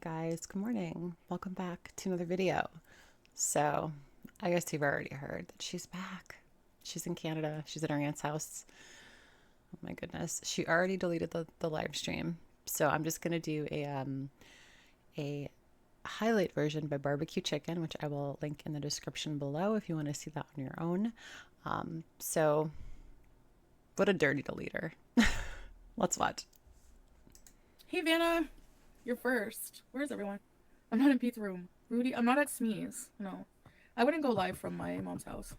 guys, good morning. Welcome back to another video. So, I guess you've already heard that she's back. She's in Canada. She's at her aunt's house. Oh my goodness. She already deleted the live stream. So, I'm just going to do a highlight version by Barbecue Chicken, which I will link in the description below if you want to see that on your own. So, what a dirty deleter. Let's watch. Hey Vanna, you're first. Where's everyone? I'm not in Pete's room. Rudy, I'm not at Smee's. No. I wouldn't go live from my mom's house.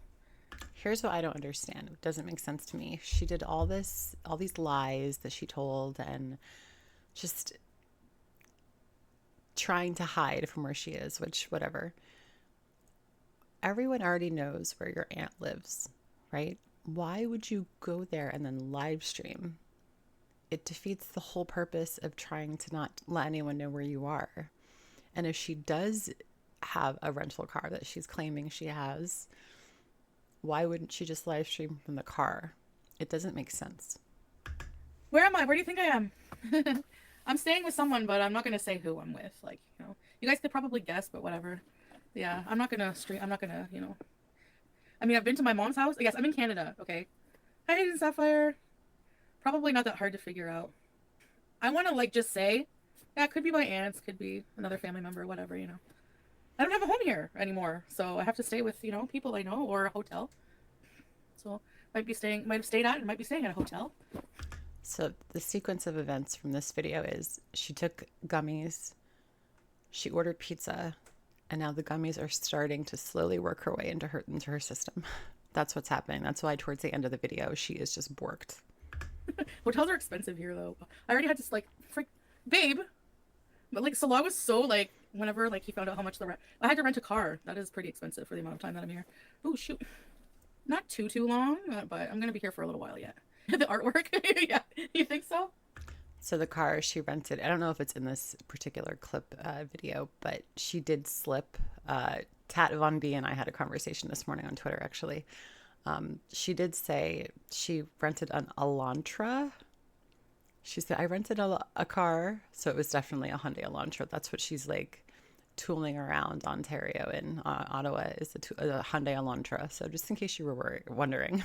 Here's what I don't understand. It doesn't make sense to me. She did all these lies that she told and just trying to hide from where she is, which whatever. Everyone already knows where your aunt lives, right? Why would you go there and then live stream? It defeats the whole purpose of trying to not let anyone know where you are. And if she does have a rental car that she's claiming she has, why wouldn't she just live stream from the car? It doesn't make sense. Where am I? Where do you think I am? I'm staying with someone, but I'm not gonna say who I'm with. Like, you guys could probably guess, but whatever. Yeah, I'm not gonna stream. I'm not gonna, I mean, I've been to my mom's house. Yes, I'm in Canada. Okay. Hi, Hayden Sapphire. Probably not that hard to figure out. I want to just say, yeah, it could be my aunts, could be another family member, whatever. I don't have a home here anymore, so I have to stay with, people I know or a hotel. So might have stayed at and might be staying at a hotel. So the sequence of events from this video is she took gummies, she ordered pizza, and now the gummies are starting to slowly work her way into her system. That's what's happening. That's why towards the end of the video, she is just borked. Hotels are expensive here, though. I already had to freak, babe. But Salah was so whenever he found out how much the rent, I had to rent a car. That is pretty expensive for the amount of time that I'm here. Oh shoot, not too long, but I'm gonna be here for a little while yet. The artwork, yeah, you think so? So the car she rented, I don't know if it's in this particular clip video, but she did slip. Tat Von B and I had a conversation this morning on Twitter, actually. She did say she rented an Elantra. She said, I rented a car. So it was definitely a Hyundai Elantra. That's what she's tooling around Ontario and Ottawa is a Hyundai Elantra. So just in case you were wondering.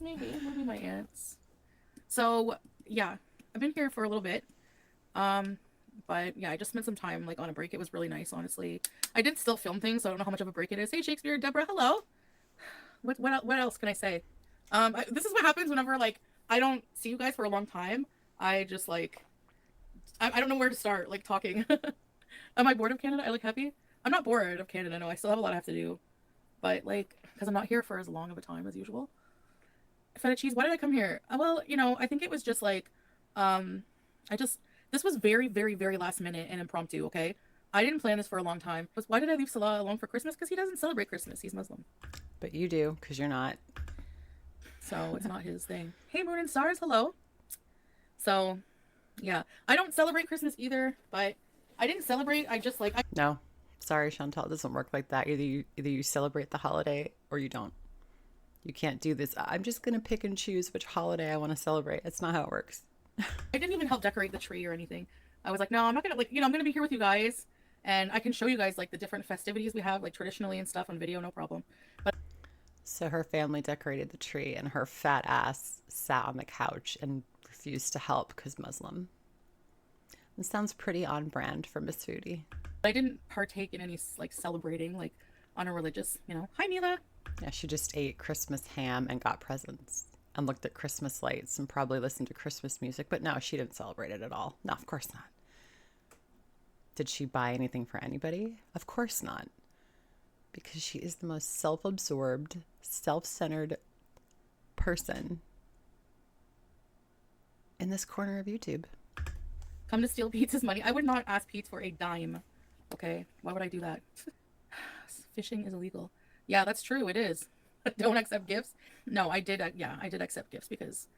Maybe my aunts. So yeah, I've been here for a little bit. But yeah, I just spent some time on a break. It was really nice, honestly. I did still film things, so I don't know how much of a break it is. Hey Shakespeare, Deborah, hello. What else can I say? This is what happens whenever I don't see you guys for a long time. I just I don't know where to start talking. Am I bored of Canada? I happy. I'm not bored of Canada. No, I still have a lot I have to do, but because I'm not here for as long of a time as usual. Feta cheese. Why did I come here? Well, I think it was just this was very, very, very last minute and impromptu. Okay, I didn't plan this for a long time. Why did I leave Salah alone for Christmas? Because he doesn't celebrate Christmas. He's Muslim. But you do, because you're not. So it's not his thing. Hey, Moon and Stars, hello. So, yeah. I don't celebrate Christmas either, but I didn't celebrate. I just No, sorry, Chantal, it doesn't work like that. Either you celebrate the holiday or you don't. You can't do this. I'm just going to pick and choose which holiday I want to celebrate. That's not how it works. I didn't even help decorate the tree or anything. I was no, I'm not going to, I'm going to be here with you guys. And I can show you guys the different festivities we have traditionally and stuff on video, no problem. But so her family decorated the tree and her fat ass sat on the couch and refused to help because Muslim. This sounds pretty on brand for Miss Foodie. I didn't partake in any celebrating on a religious, Hi Mila. Yeah, she just ate Christmas ham and got presents and looked at Christmas lights and probably listened to Christmas music. But no, she didn't celebrate it at all. No, of course not. Did she buy anything for anybody? Of course not. Because she is the most self-absorbed, self-centered person in this corner of YouTube. Come to steal Pete's money. I would not ask Pete for a dime. Okay, why would I do that? Fishing is illegal. Yeah, that's true. It is. Don't accept gifts. No, I did. Yeah, I did accept gifts because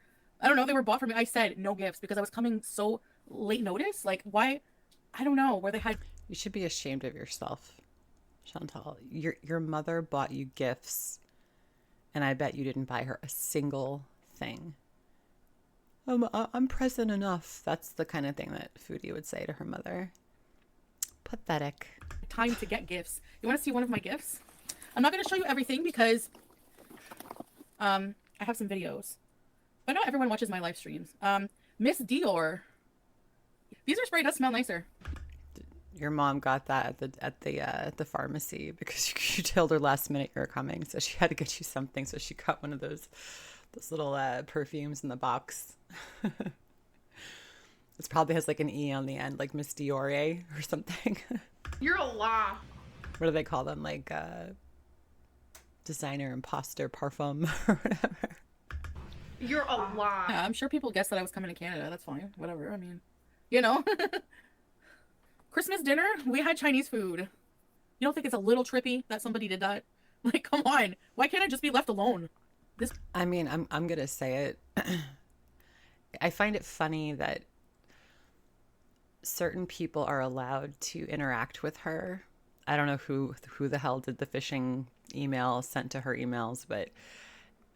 I don't know. They were bought for me. I said no gifts because I was coming so late notice. Why? I don't know where they had. You should be ashamed of yourself, Chantal. Your mother bought you gifts, and I bet you didn't buy her a single thing. I'm present enough. That's the kind of thing that Foodie would say to her mother. Pathetic. Time to get gifts. You want to see one of my gifts? I'm not going to show you everything because I have some videos. But not everyone watches my live streams. Miss Dior. These are spray does smell nicer. Your mom got that at the pharmacy because you told her last minute you were coming, so she had to get you something. So she got one of those little perfumes in the box. This probably has like an E on the end, like Miss Dior or something. You're a lie. What do they call them? Like designer imposter parfum or whatever. You're a lie. Yeah, I'm sure people guessed that I was coming to Canada. That's fine. Whatever. I mean, you know. Christmas dinner, we had Chinese food. You don't think it's a little trippy that somebody did that? Like, come on. Why can't I just be left alone? I mean, I'm gonna say it. I find it funny that certain people are allowed to interact with her. I don't know who the hell did the phishing email sent to her emails, but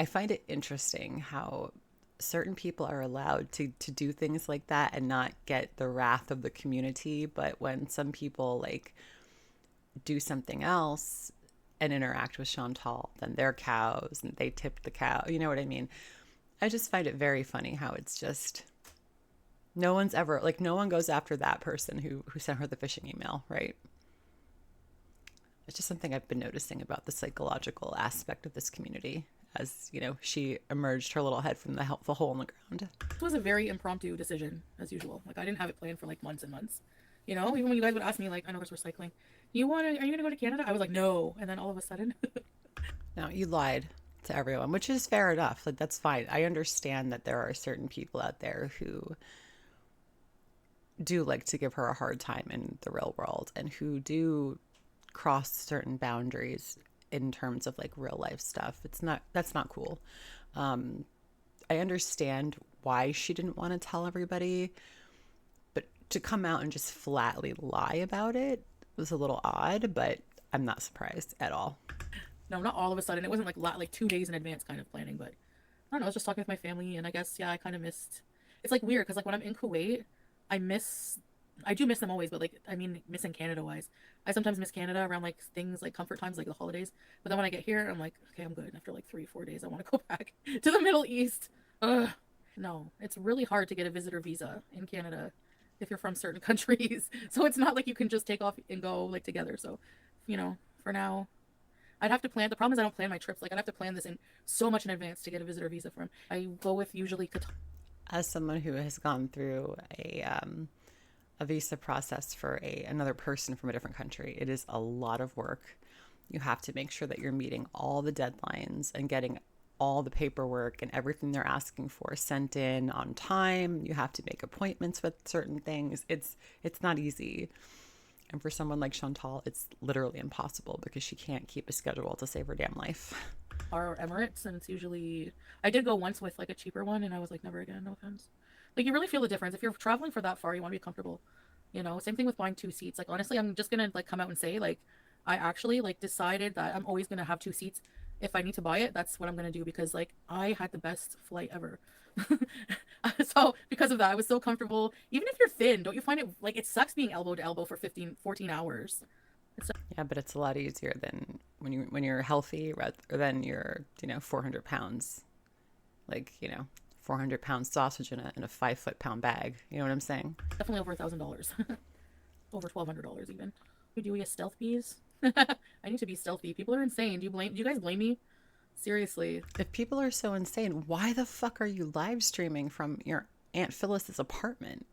I find it interesting how certain people are allowed to do things like that and not get the wrath of the community. But when some people like do something else and interact with Chantal, then they're cows and they tip the cow. You know what I mean? I just find it very funny how it's just no one's ever like no one goes after that person who sent her the phishing email, right? It's just something I've been noticing about the psychological aspect of this community as, you know, she emerged her little head from the hole in the ground. It was a very impromptu decision, as usual. Like, I didn't have it planned for, like, months and months. You know, even when you guys would ask me, like, I know we're cycling. Are you going to go to Canada? I was like, no. And then all of a sudden. No, you lied to everyone, which is fair enough. Like, that's fine. I understand that there are certain people out there who do like to give her a hard time in the real world and who do cross certain boundaries in terms of like real life stuff. That's not cool. I understand why she didn't want to tell everybody, but to come out and just flatly lie about it was a little odd, but I'm not surprised at all. No, not all of a sudden. It wasn't like 2 days in advance kind of planning, but I don't know. I was just talking with my family, and I guess, yeah, I kind of missed. It's like weird because like when I'm in Kuwait, I do miss them always, but like, I mean, missing Canada wise, I sometimes miss Canada around like things like comfort times, like the holidays. But then when I get here, I'm like, okay, I'm good. After like 3-4 days, I want to go back to the Middle East. Ugh. No, it's really hard to get a visitor visa in Canada if you're from certain countries. So it's not like you can just take off and go like together. So, you know, for now, I'd have to plan. The problem is I don't plan my trips. Like I'd have to plan this in so much in advance to get a visitor visa from. I go with usually Qatar. As someone who has gone through a visa process for another person from a different country, it is a lot of work. You have to make sure that you're meeting all the deadlines and getting all the paperwork and everything they're asking for sent in on time. You have to make appointments with certain things. It's not easy. And for someone like Chantal, it's literally impossible because she can't keep a schedule to save her damn life. Or Emirates, and it's usually I did go once with like a cheaper one, and I was like, never again, no offense. Like you really feel the difference if you're traveling for that far. You want to be comfortable, you know. Same thing with buying 2 seats. Like honestly, I'm just gonna like come out and say like I actually like decided that I'm always gonna have 2 seats. If I need to buy it, that's what I'm gonna do because like I had the best flight ever. So because of that, I was so comfortable. Even if you're thin, don't you find it like it sucks being elbow to elbow for 14 hours? Yeah, but it's a lot easier than when you're healthy rather than you're 400 pounds, like 400-pound sausage in a 5-foot-pound bag. You know what I'm saying? Definitely over $1,000, over $1,200 even. Do we a stealth bees? I need to be stealthy. People are insane. Do you guys blame me? Seriously. If people are so insane, why the fuck are you live streaming from your Aunt Phyllis's apartment?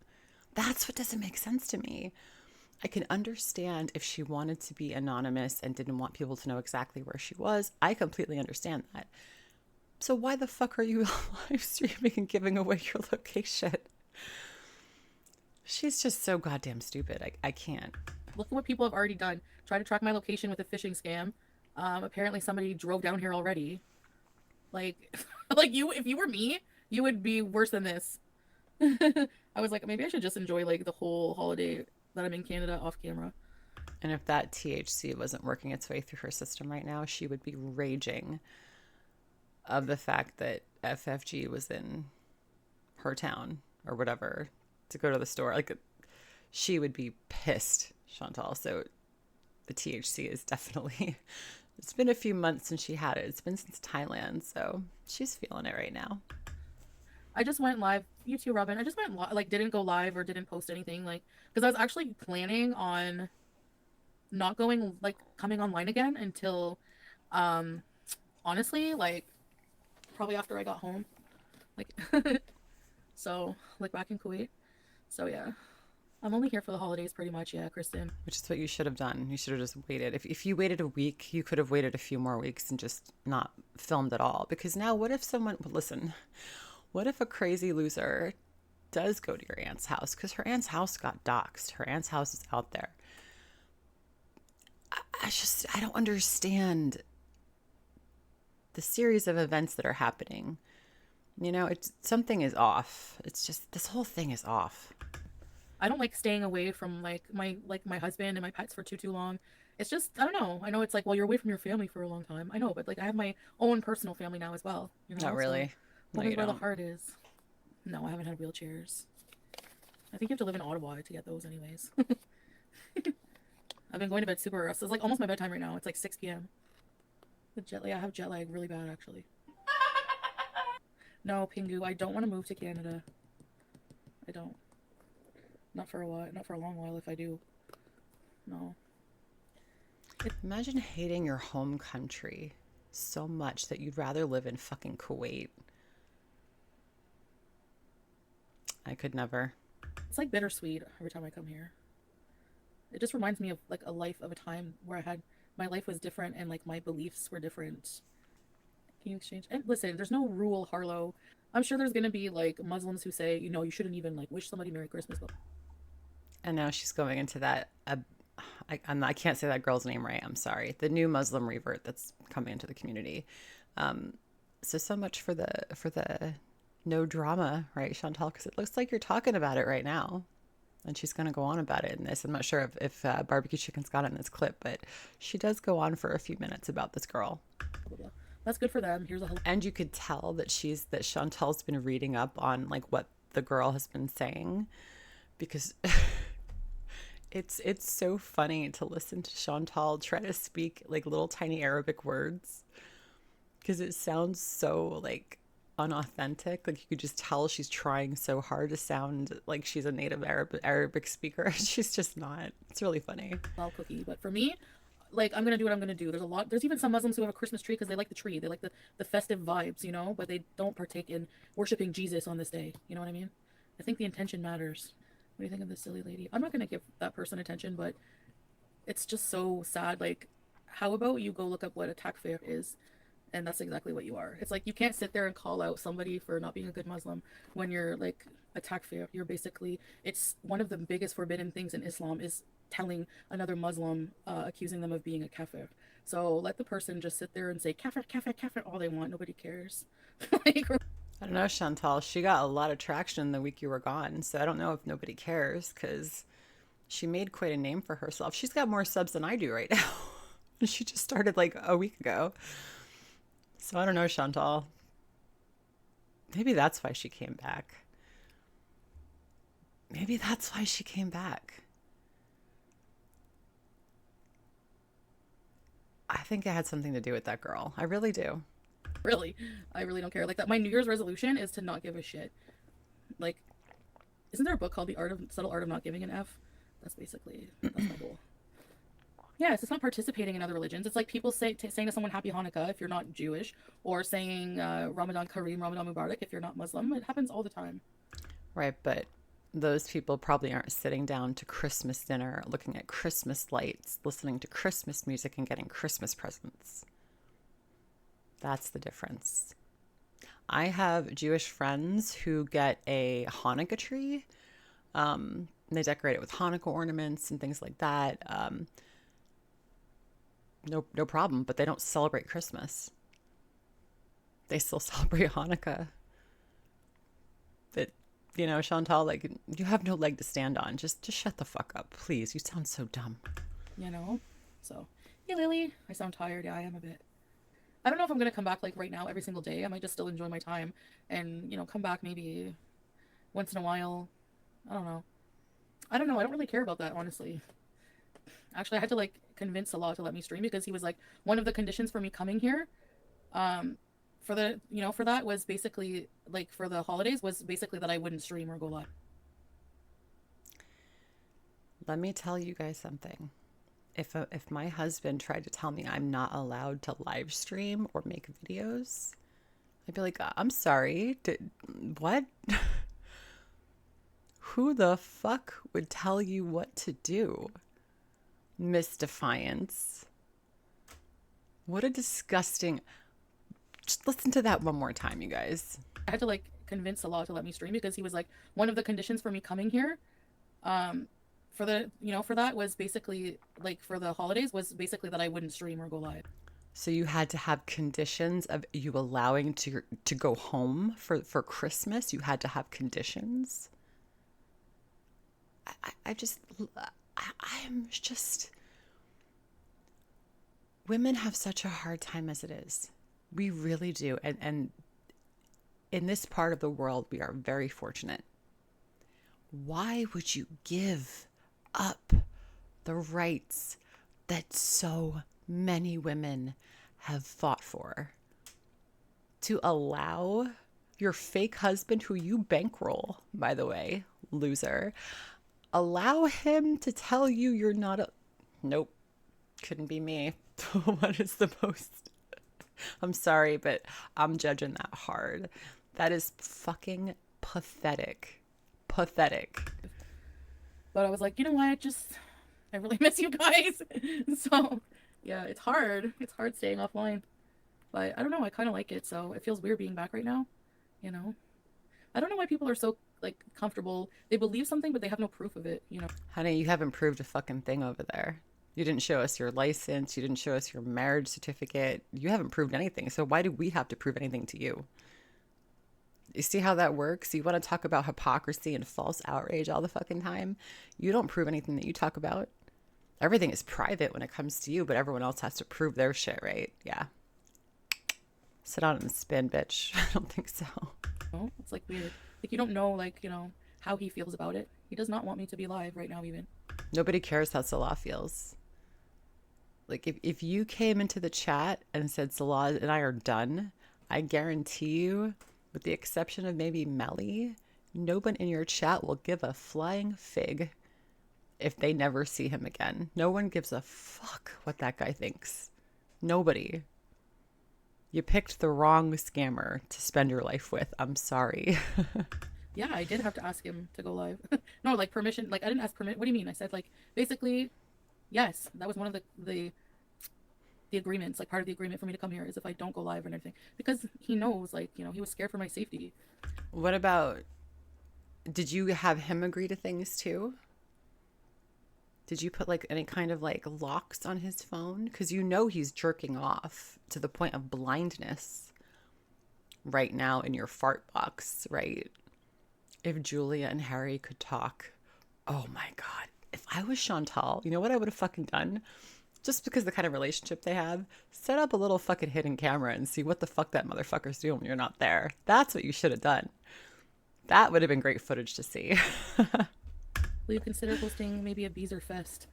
That's what doesn't make sense to me. I can understand if she wanted to be anonymous and didn't want people to know exactly where she was. I completely understand that. So why the fuck are you live streaming and giving away your location? She's just so goddamn stupid. I can't. Look at what people have already done. Try to track my location with a phishing scam. Apparently somebody drove down here already. Like, if you were me, you would be worse than this. I was like, maybe I should just enjoy like the whole holiday that I'm in Canada off camera. And if that THC wasn't working its way through her system right now, she would be raging of the fact that FFG was in her town or whatever to go to the store. Like, she would be pissed Chantal. So the THC is definitely, it's been a few months since she had it. It's been since Thailand. So she's feeling it right now. I just went live. You too, Robin. I just went like didn't go live or didn't post anything like because I was actually planning on not going like coming online again until um honestly like probably after I got home like so like back in Kuwait. So yeah. I'm only here for the holidays pretty much, yeah, Kristen. Which is what you should have done. You should have just waited. If you waited a week, you could have waited a few more weeks and just not filmed at all. Because now, what if someone, listen, what if a crazy loser does go to your aunt's house? Because her aunt's house got doxxed. Her aunt's house is out there. I don't understand the series of events that are happening. You know, it's something is off. It's just, this whole thing is off. I don't like staying away from like my husband and my pets for too long. It's just I don't know. I know it's like well you're away from your family for a long time. I know, but like I have my own personal family now as well. You Not know, so really. No, home is you where the don't. heart is. No, I haven't had wheelchairs. I think you have to live in Ottawa to get those, anyways. I've been going to bed super early. So it's like almost my bedtime right now. It's like 6 p.m. The jet lag. I have jet lag really bad actually. No, Pingu. I don't want to move to Canada. I don't. Not for a while. Not for a long while. If I do, no. Imagine hating your home country so much that you'd rather live in fucking Kuwait. I could never. It's like bittersweet every time I come here. It just reminds me of like a life of a time where I had my life was different and like my beliefs were different. Can you exchange? And listen, there's no rule, Harlow. I'm sure there's gonna be like Muslims who say, you know, you shouldn't even like wish somebody Merry Christmas. But And now she's going into that. I can't say that girl's name right. I'm sorry. The new Muslim revert that's coming into the community. So much for the no drama, right, Chantal? Because it looks like you're talking about it right now, and she's going to go on about it in this. I'm not sure if Barbecue Chicken's got it in this clip, but she does go on for a few minutes about this girl. blah, blah. That's good for them. Here's a whole. And you could tell that Chantal's been reading up on like what the girl has been saying, because it's so funny to listen to Chantal try to speak like little tiny Arabic words because it sounds so like unauthentic. Like you could just tell she's trying so hard to sound like she's a native Arabic speaker. She's just not. It's really funny. Cookie, but for me, like I'm gonna do what I'm gonna do. There's a lot. There's even some Muslims who have a Christmas tree because they like the tree. They like the festive vibes, you know. But they don't partake in worshiping Jesus on this day. You know what I mean? I think the intention matters. What do you think of this silly lady? I'm not gonna give that person attention, but it's just so sad. Like, how about you go look up what a takfir is? And that's exactly what you are. It's like you can't sit there and call out somebody for not being a good Muslim when you're like a takfir. You're basically, it's one of the biggest forbidden things in Islam is telling another Muslim, accusing them of being a kafir. So let the person just sit there and say kafir, kafir, kafir all they want. Nobody cares. Like, I don't know, Chantal. She got a lot of traction the week you were gone, so I don't know if nobody cares because she made quite a name for herself. She's got more subs than I do right now. And she just started like a week ago. So I don't know, Chantal. Maybe that's why she came back. Maybe that's why she came back. I think it had something to do with that girl. I really do. really, I really don't care. Like that, my New Year's resolution is to not give a shit. Like, isn't there a book called The Subtle Art of Not Giving an F? That's my goal. Yes, it's not participating in other religions. It's like people saying to someone Happy Hanukkah if you're not Jewish, or saying Ramadan Kareem, Ramadan Mubarak if you're not Muslim. It happens all the time. Right, but those people probably aren't sitting down to Christmas dinner, looking at Christmas lights, listening to Christmas music, and getting Christmas presents. That's the difference. I have Jewish friends who get a Hanukkah tree. They decorate it with Hanukkah ornaments and things like that. No problem, but they don't celebrate Christmas. They still celebrate Hanukkah. But, you know, Chantal, like, you have no leg to stand on. Just shut the fuck up, please. You sound so dumb. You know? So, yeah, Lily, I sound tired. Yeah, I am a bit. I don't know if I'm going to come back, like, right now every single day. I might just still enjoy my time and, you know, come back maybe once in a while. I don't know. I don't really care about that, honestly. Actually, I had to like convince Allah to let me stream because he was like, one of the conditions for me coming here, um, for the, for that was basically like for the holidays was basically that I wouldn't stream or go live. Let me tell you guys something. If my husband tried to tell me I'm not allowed to live stream or make videos, I'd be like, I'm sorry. What? Who the fuck would tell you what to do? Miss Defiance. What a disgusting. Just listen to that one more time, you guys. I had to like convince Allah to let me stream because he was like, one of the conditions for me coming here, um, for the, for that was basically like for the holidays was basically that I wouldn't stream or go live. So you had to have conditions of you allowing to go home for Christmas. You had to have conditions. I just I'm just women have such a hard time as it is. We really do. And in this part of the world, we are very fortunate. Why would you give up the rights that so many women have fought for? To allow your fake husband, who you bankroll, by the way, loser, allow him to tell you you're not a. Nope, couldn't be me. What is the most? I'm sorry, but I'm judging that hard. That is fucking pathetic. Pathetic. But I was like, you know what? I really miss you guys. So, yeah, it's hard. It's hard staying offline. But I don't know. I kind of like it. So it feels weird being back right now. You know? I don't know why people are so, like, comfortable. They believe something, but they have no proof of it. Honey, you haven't proved a fucking thing over there. You didn't show us your license. You didn't show us your marriage certificate. You haven't proved anything. So why do we have to prove anything to you? You see how that works? You want to talk about hypocrisy and false outrage all the fucking time? You don't prove anything that you talk about. Everything is private when it comes to you, but everyone else has to prove their shit, right? Yeah. Sit down and spin, bitch. I don't think so. It's like weird. Like you don't know, like, how he feels about it. He does not want me to be live right now, even. Nobody cares how Salah feels. Like if you came into the chat and said Salah and I are done, I guarantee you, with the exception of maybe Melly, no one in your chat will give a flying fig if they never see him again. No one gives a fuck what that guy thinks. Nobody. You picked the wrong scammer to spend your life with. I'm sorry. Yeah, I did have to ask him to go live. No, like permission. Like I didn't ask permit. What do you mean? I said like basically, yes, that was one of the agreements. Like part of the agreement for me to come here is if I don't go live and everything, because he knows, like he was scared for my safety. What about? Did you have him agree to things too? Did you put like any kind of like locks on his phone? Because he's jerking off to the point of blindness right now in your fart box, right? If Julia and Harry could talk, oh my God. If I was Chantal, you know what I would have fucking done? Just because of the kind of relationship they have, set up a little fucking hidden camera and see what the fuck that motherfucker's doing when you're not there. That's what you should have done. That would have been great footage to see. Will you consider hosting maybe a Beezer Fest?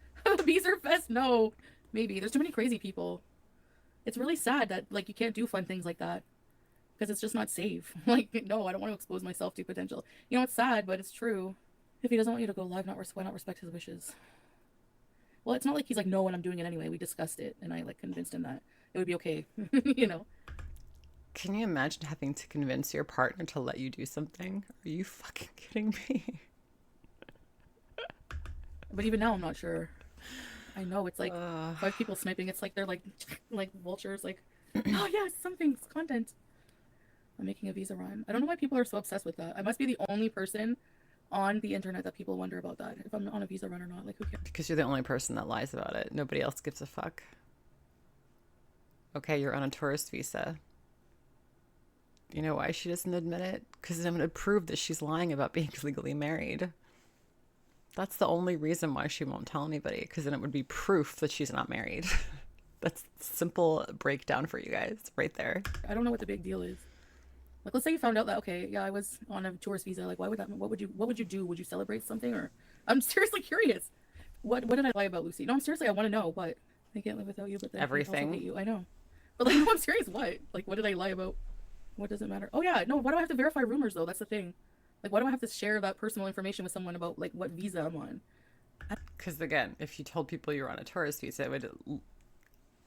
Beezer Fest? No, maybe. There's too many crazy people. It's really sad that like you can't do fun things like that because it's just not safe. Like, no, I don't want to expose myself to potential. It's sad, but it's true. If he doesn't want you to go live, why not respect his wishes? Well, it's not like he's like, no, and I'm doing it anyway. We discussed it, and I like convinced him that it would be okay. Can you imagine having to convince your partner to let you do something? Are you fucking kidding me? But even now, I'm not sure. I know it's like 5 people sniping. It's like they're like vultures. Like, oh yes, something's content. I'm making a visa rhyme. I don't know why people are so obsessed with that. I must be the only person on the internet that people wonder about that. If I'm on a visa run or not, like who cares? Because you're the only person that lies about it. Nobody else gives a fuck. Okay, you're on a tourist visa. You know why she doesn't admit it? Because I'm going to prove that she's lying about being legally married. That's the only reason why she won't tell anybody, because then it would be proof that she's not married. That's simple breakdown for you guys right there. I don't know what the big deal is. Like, let's say you found out that, okay, yeah, I was on a tourist visa. Like, what would you do? Would you celebrate something? Or I'm seriously curious. What did I lie about, Lucy? No, I'm seriously, I want to know what. I can't live without you, but then I also hate Everything. you. I know. But like, no, I'm serious. What? Like, what did I lie about? What does it matter? Oh yeah, no. Why do I have to verify rumors though? That's the thing. Like, why do I have to share that personal information with someone about like what visa I'm on? Because again, if you told people you were on a tourist visa, it would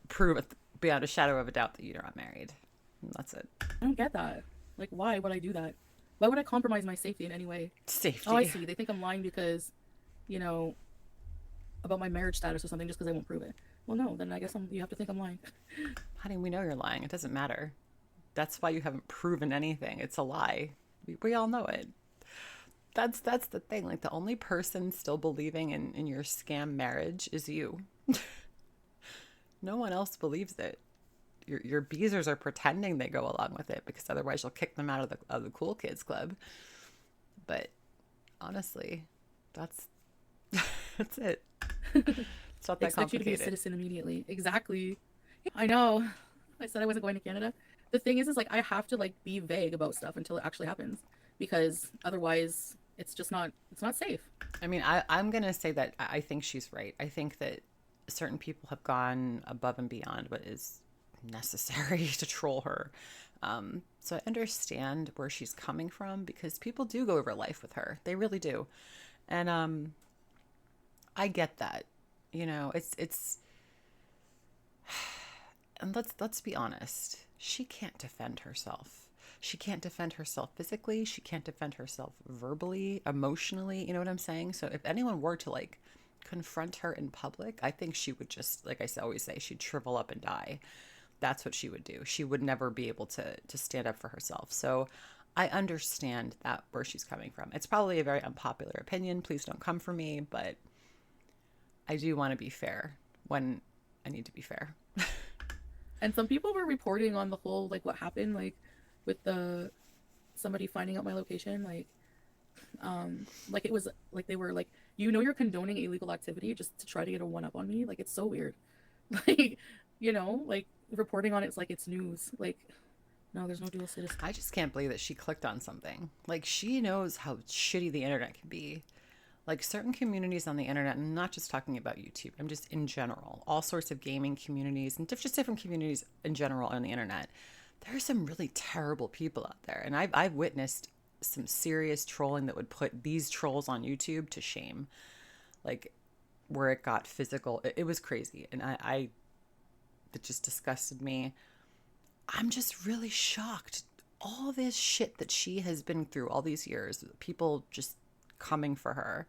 prove beyond a shadow of a doubt that you're not married. And that's it. I don't get that. Like, why would I do that? Why would I compromise my safety in any way? Oh, I Safety. see. They think I'm lying because, you know, about my marriage status or something just because I won't prove it. Well, no, then I guess you have to think I'm lying. Honey, we know you're lying. It doesn't matter. That's why you haven't proven anything. It's a lie. We all know it. That's the thing. Like the only person still believing in your scam marriage is you. No one else believes it. Your beezers are pretending they go along with it because otherwise you'll kick them out of the cool kids club. But honestly, that's that's it. It's not They that expect you to be a complicated. citizen immediately. Exactly. I know. I said I wasn't going to Canada. The thing is like I have to like be vague about stuff until it actually happens because otherwise it's just not it's not safe. I mean, I'm gonna say that I think she's right. I think that certain people have gone above and beyond what is necessary to troll her. So I understand where she's coming from because people do go over life with her. They really do. And I get that. You know, it's and let's be honest. She can't defend herself. She can't defend herself physically, she can't defend herself verbally, emotionally, you know what I'm saying? So if anyone were to like confront her in public, I think she would just, like I always say, she'd shrivel up and die. That's what she would do. She would never be able to stand up for herself. So I understand that where she's coming from. It's probably a very unpopular opinion. Please don't come for me, but I do want to be fair when I need to be fair. And some people were reporting on the whole like what happened like with the somebody finding out my location like it was like they were like you're condoning illegal activity just to try to get a one up on me. Like it's so weird. Like like reporting on it's like it's news. Like no, there's no dual citizen. I just can't believe that she clicked on something. Like she knows how shitty the internet can be. Like certain communities on the internet, and I'm not just talking about YouTube, I'm just in general, all sorts of gaming communities and just different communities in general on the internet. There are some really terrible people out there. And I've witnessed some serious trolling that would put these trolls on YouTube to shame. Like where it got physical. It was crazy. And it just disgusted me. I'm just really shocked. All this shit that she has been through all these years, people just coming for her.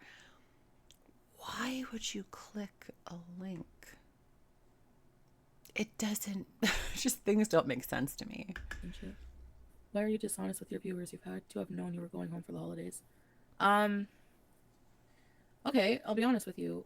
Why would you click a link? It doesn't, just things don't make sense to me. Why are you dishonest with your viewers? You've had to have known you were going home for the holidays. Um, okay, I'll be honest with you.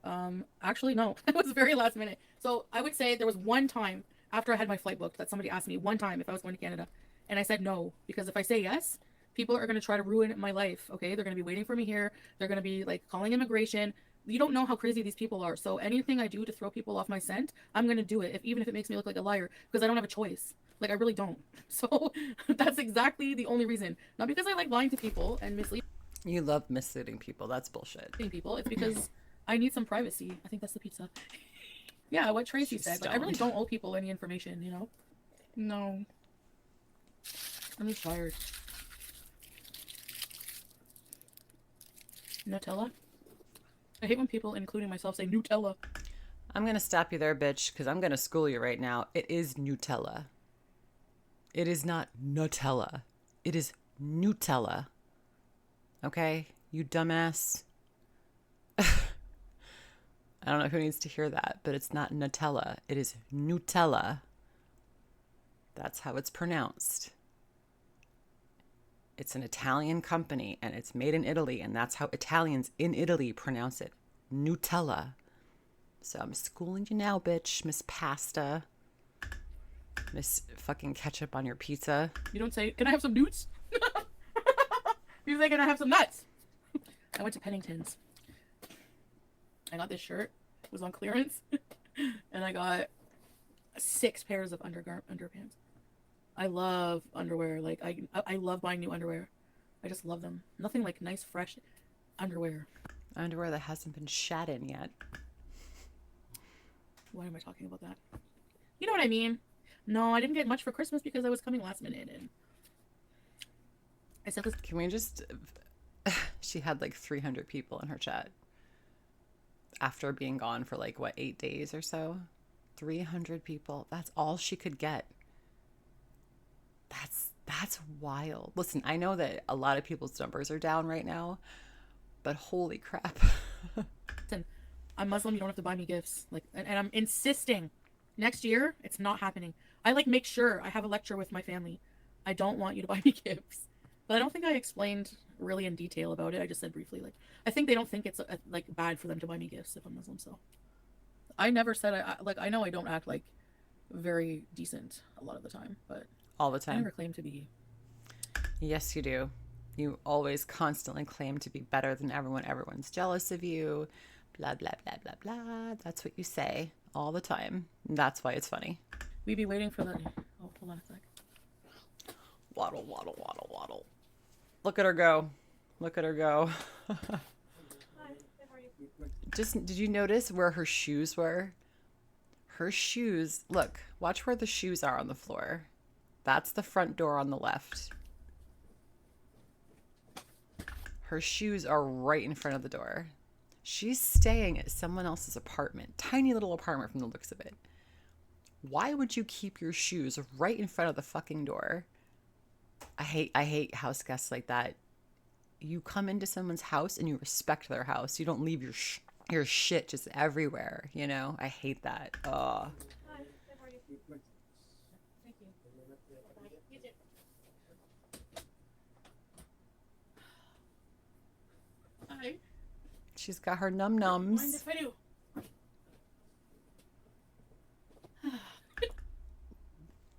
Actually, no, it was very last minute. So I would say there was one time after I had my flight booked that somebody asked me one time if I was going to Canada. And I said no, because if I say yes, people are going to try to ruin my life. Okay. They're going to be waiting for me here. They're going to be like calling immigration. You don't know how crazy these people are. So anything I do to throw people off my scent, I'm going to do it. Even if it makes me look like a liar, because I don't have a choice. Like I really don't. So that's exactly the only reason. Not because I like lying to people and misleading You love misleading people. That's bullshit. people. It's because I need some privacy. I think that's the pizza. Yeah, what Tracy She's said. Like I really stoned. don't owe people any information, you know? No. I'm just tired. Nutella? I hate when people, including myself, say Nutella. I'm going to stop you there, bitch, because I'm going to school you right now. It is Nutella. It is not Nutella. It is Nutella. Okay? You dumbass. I don't know who needs to hear that, but it's not Nutella. It is Nutella. That's how it's pronounced. It's an Italian company and it's made in Italy, and that's how Italians in Italy pronounce it. Nutella. So I'm schooling you now, bitch. Miss Pasta. Miss fucking ketchup on your pizza. You don't say, can I have some newts? You say, can I have some nuts? I went to Pennington's. I got this shirt. It was on clearance. And I got 6 pairs of underpants. I love underwear. Like I love buying new underwear. I just love them. Nothing like nice fresh underwear. Underwear that hasn't been shat in yet. Why am I talking about that? You know what I mean? No, I didn't get much for Christmas because I was coming last minute, and I said this. Can we just. She had like 300 people in her chat after being gone for like, what, 8 days or so? 300 people. That's all she could get. That's wild. Listen, I know that a lot of people's numbers are down right now, but holy crap. Listen, I'm Muslim. You don't have to buy me gifts. Like, and I'm insisting. Next year, it's not happening. I like make sure I have a lecture with my family. I don't want you to buy me gifts. But I don't think I explained really in detail about it. I just said briefly. Like, I think they don't think it's like bad for them to buy me gifts if I'm Muslim. So I never said like I know I don't act like very decent a lot of the time, but All the I time. never claim to be. Yes, you do. You always constantly claim to be better than everyone. Everyone's jealous of you. Blah, blah, blah, blah, blah. That's what you say all the time. That's why it's funny. We be waiting for the. Oh, hold on a sec. Waddle, waddle, waddle, waddle. Look at her go. Look at her go. Hi, how are you? Just, did you notice where her shoes were? Her shoes, look, watch where the shoes are on the floor. That's the front door on the left. Her shoes are right in front of the door. She's staying at someone else's apartment. Tiny little apartment from the looks of it. Why would you keep your shoes right in front of the fucking door? I hate house guests like that. You come into someone's house and you respect their house. You don't leave your shit just everywhere, you know? I hate that. Oh. Hi, how are you? Thank you. Bye. You too. Hi. She's got her num Mind nums. if I do?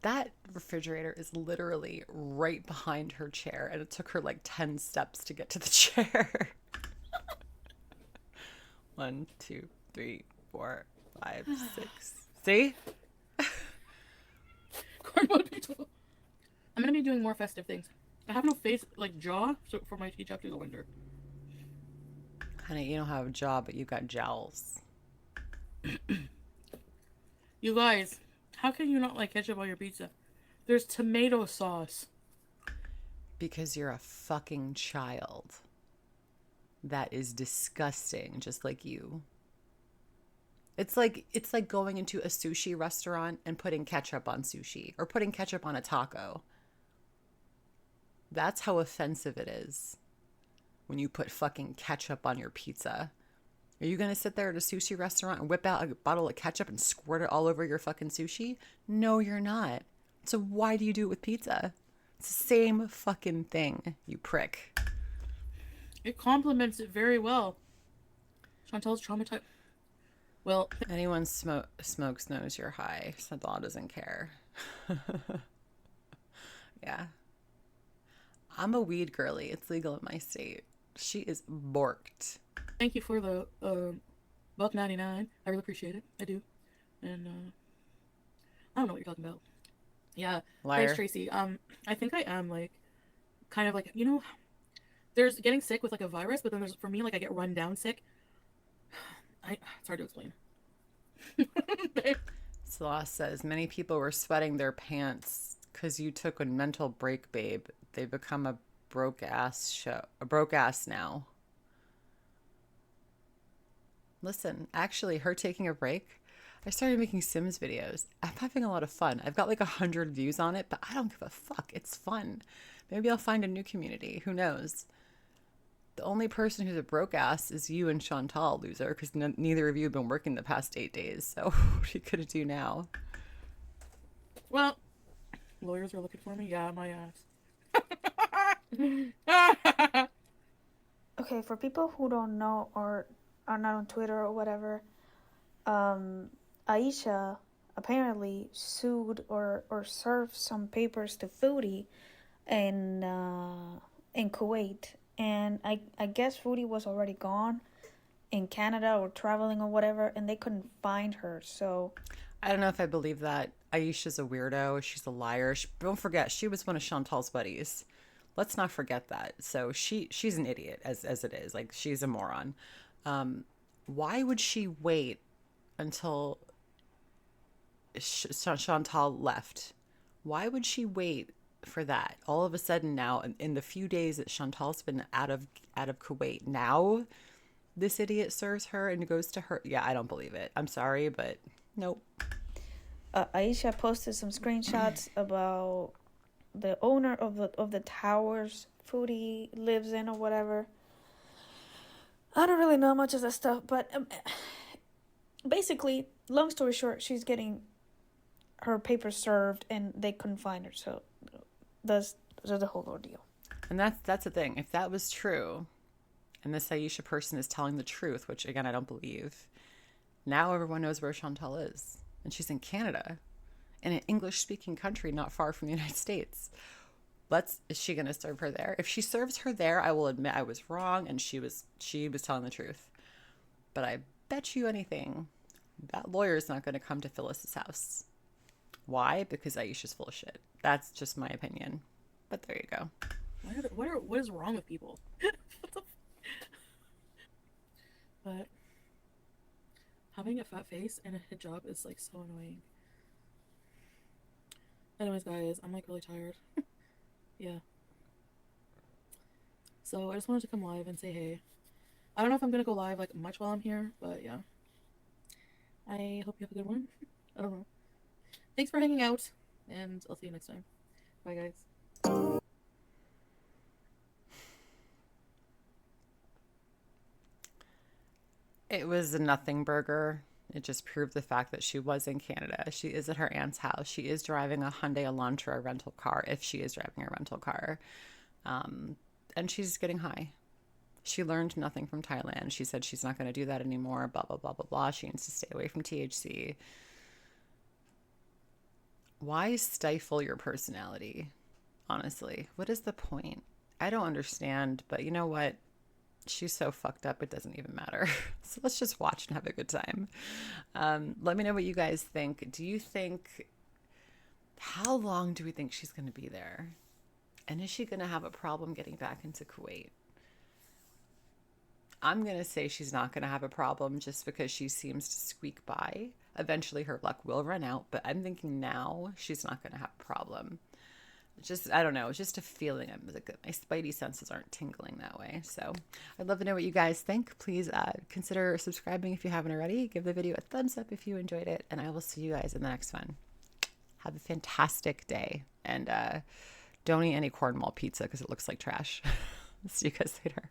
That refrigerator is literally right behind her chair, and it took her like 10 steps to get to the chair. 1, 2, 3, 4, 5, 6. See? Cornwall people. I'm gonna be doing more festive things. I have no face, like jaw, so for my hijab to go under. Honey, you don't have a jaw, but you got jowls. You guys, how can you not like ketchup on your pizza? There's tomato sauce. Because you're a fucking child. That is disgusting, just like you. It's like going into a sushi restaurant and putting ketchup on sushi or putting ketchup on a taco. That's how offensive it is when you put fucking ketchup on your pizza. Are you going to sit there at a sushi restaurant and whip out a bottle of ketchup and squirt it all over your fucking sushi? No, you're not. So why do you do it with pizza? It's the same fucking thing, you prick. It complements it very well. Chantal's traumatized. Well, Anyone smokes knows you're high. Chantal doesn't care. Yeah. I'm a weed girly. It's legal in my state. She is borked. thank you for the $1.99. I really appreciate it. I do. And I don't know what you're talking about. Yeah. Liar. Thanks, Tracy. I think I am like kind of like, you know, there's getting sick with like a virus, but then there's for me like I get run down sick. It's hard to explain. Salah says many people were sweating their pants because you took a mental break, babe. They become a broke ass now. Listen, actually, her taking a break, I started making Sims videos. I'm having a lot of fun. I've got like 100 views on it, but I don't give a fuck. It's fun. Maybe I'll find a new community. Who knows? The only person who's a broke ass is you and Chantal, loser, because neither of you have been working the past 8 days. So what are you going to do now? Well, lawyers are looking for me. Yeah, my ass. Okay, for people who don't know or are not on Twitter or whatever, Aisha apparently sued or served some papers to Foodie in Kuwait, and I guess Foodie was already gone in Canada or traveling or whatever, and they couldn't find her. So I don't know if I believe that. Aisha's a weirdo. She's a liar. Don't forget, she was one of Chantal's buddies. Let's not forget that. So she's an idiot as it is. Like, she's a moron. Why would she wait until Chantal left. Why would she wait for that? All of a sudden now, in the few days that Chantal's been out of Kuwait, now this idiot serves her and goes to her. Yeah, I don't believe it. I'm sorry, but nope. Aisha posted some screenshots about the owner of the towers Foodie lives in or whatever. I don't really know much of that stuff, but basically, long story short, she's getting her papers served and they couldn't find her. So that's the whole ordeal. And that's the thing. If that was true, and this Aisha person is telling the truth, which again I don't believe, now everyone knows where Chantal is, and she's in Canada, in an English-speaking country not far from the United States. Is she going to serve her there? If she serves her there, I will admit I was wrong, and she was telling the truth. But I bet you anything, that lawyer is not going to come to Phyllis's house. Why? Because Aisha's full of shit. That's just my opinion. But there you go. What is wrong with people? But having a fat face and a hijab is like so annoying. Anyways, guys, I'm like really tired. Yeah. So I just wanted to come live and say hey. I don't know if I'm gonna go live like much while I'm here, but yeah. I hope you have a good one. I don't know. Thanks for hanging out, and I'll see you next time. Bye, guys. It was a nothing burger. It just proved the fact that she was in Canada. She is at her aunt's house. She is driving a Hyundai Elantra rental car, if she is driving a rental car. And she's getting high. She learned nothing from Thailand. She said she's not going to do that anymore, blah, blah, blah, blah, blah. She needs to stay away from THC. Why stifle your personality? Honestly, what is the point? I don't understand, but you know what? She's so fucked up, it doesn't even matter. So let's just watch and have a good time. Let me know what you guys think. How long do we think she's going to be there? And is she going to have a problem getting back into Kuwait? I'm going to say she's not going to have a problem just because she seems to squeak by. Eventually her luck will run out, but I'm thinking now she's not going to have a problem. I don't know, it's just a feeling. My spidey senses aren't tingling that way. So I'd love to know what you guys think. Please consider subscribing if you haven't already. Give the video a thumbs up if you enjoyed it, and I will see you guys in the next one. Have a fantastic day, and don't eat any cornwall pizza because it looks like trash. See you guys later.